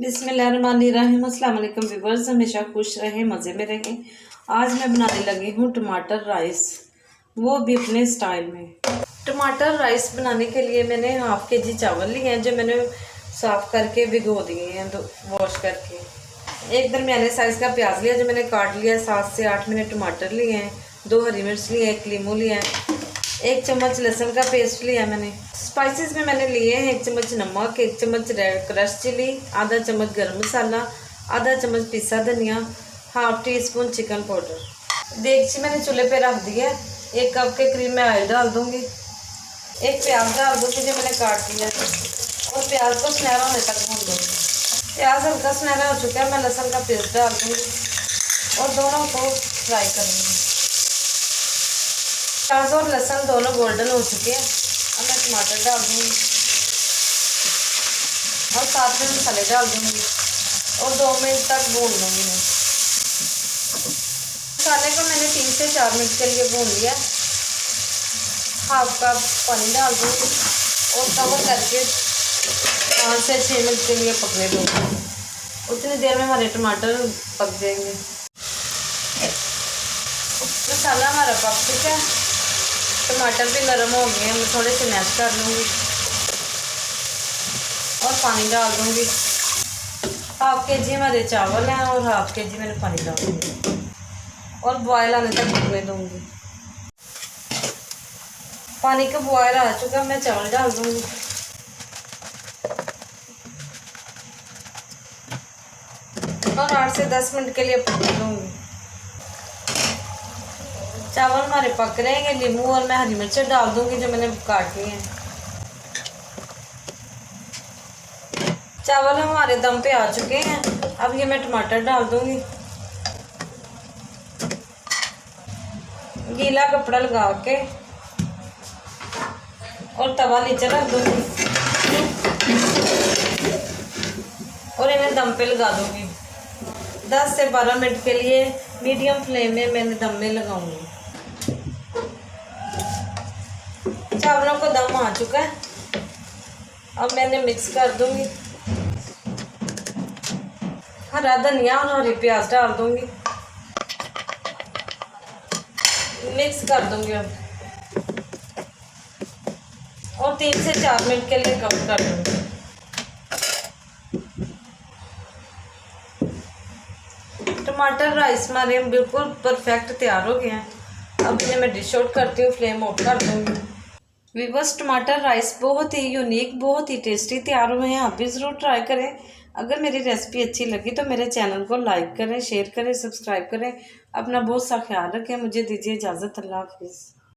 बिस्मिल्लाहिर्रहमानिर्रहीम। अस्सलाम वालेकुम व्यूअर्स, हमेशा खुश रहें, मज़े में रहें। आज मैं बनाने लगी हूँ टमाटर राइस, वो भी अपने स्टाइल में। टमाटर राइस बनाने के लिए मैंने हाफ़ के जी चावल लिए हैं, जो मैंने साफ़ करके भिगो दिए हैं, वॉश करके। एक दरमियाने साइज़ का प्याज लिया जो मैंने काट लिया। 7 से 8 मैंने टमाटर लिए हैं, 2 हरी मिर्च लिए, 1 लीमू लिया है, 1 चम्मच लहसुन का पेस्ट लिया मैंने। स्पाइसेस में मैंने लिए हैं 1 चम्मच नमक, 1 चम्मच रेड क्रश चिली, आधा चम्मच गरम मसाला, आधा चम्मच पिसा धनिया, half teaspoon chicken powder. देगची मैंने चूल्हे पे रख दिया। 1 कप के करीब मैं ऑयल डाल दूँगी। 1 प्याज डाल दूँगी जो मैंने काट लिया है, और प्याज को सुनहरा होने तक भून दूँगी। प्याज हल्का सुनहरा हो चुका है, मैं लहसुन का पेस्ट डाल दूँगी और दोनों को फ्राई करूँगी। प्याज और लहसुन दोनों गोल्डन हो चुके हैं। अब मैं टमाटर डाल दूँगी और साथ में मसाले डाल दूँगी और 2 मिनट तक भून लूँगी मैं। मसाले को मैंने 3 से 4 मिनट के लिए भून लिया। हाफ कप पानी डाल दूँगी और कवर करके 5 से 6 मिनट के लिए पकने दूँगी। उतनी देर में हमारे टमाटर पक जाएंगे। मसाला हमारा पक चुका है, टमाटर भी नरम हो गए हैं। मैं थोड़े से मैश कर लूँगी और पानी डाल दूँगी। हाफ के जी हमारे चावल हैं और हाफ के जी मैंने पानी डाल दूँगी और बॉयल आने तक पकने दूँगी। पानी का बॉयल आ चुका, मैं चावल डाल दूँगी और 8 से 10 मिनट के लिए पकने दूँगी। चावल हमारे पक रहे हैं। नींबू और मैं हरी मिर्च डाल दूँगी जो मैंने काट ली हैं। चावल हमारे दम पे आ चुके हैं। अब ये मैं टमाटर डाल दूँगी। गीला कपड़ा लगा के और तवा नीचे रख दूँगी और इन्हें दम पे लगा दूँगी। 10 से 12 मिनट के लिए मीडियम फ्लेम में मैंने दम में लगाऊंगी। चावलों को दम आ चुका है। अब मैंने मिक्स कर दूंगी। हरा धनिया और हरी प्याज डाल दूंगी, मिक्स कर दूंगी अब और 3 से 4 मिनट के लिए कवर कर दूंगी। टमाटर राइस हमारे बिल्कुल परफेक्ट तैयार हो गए हैं। अब इन्हें मैं डिश आउट करती हूँ, फ्लेम ऑफ कर दूँगी। वीवर्स, टमाटर राइस बहुत ही यूनिक, बहुत ही टेस्टी तैयार हुए हैं। आप भी ज़रूर ट्राई करें। अगर मेरी रेसिपी अच्छी लगी तो मेरे चैनल को लाइक करें, शेयर करें, सब्सक्राइब करें। अपना बहुत सा ख्याल रखें। मुझे दीजिए इजाज़त। अल्लाह हाफिज़।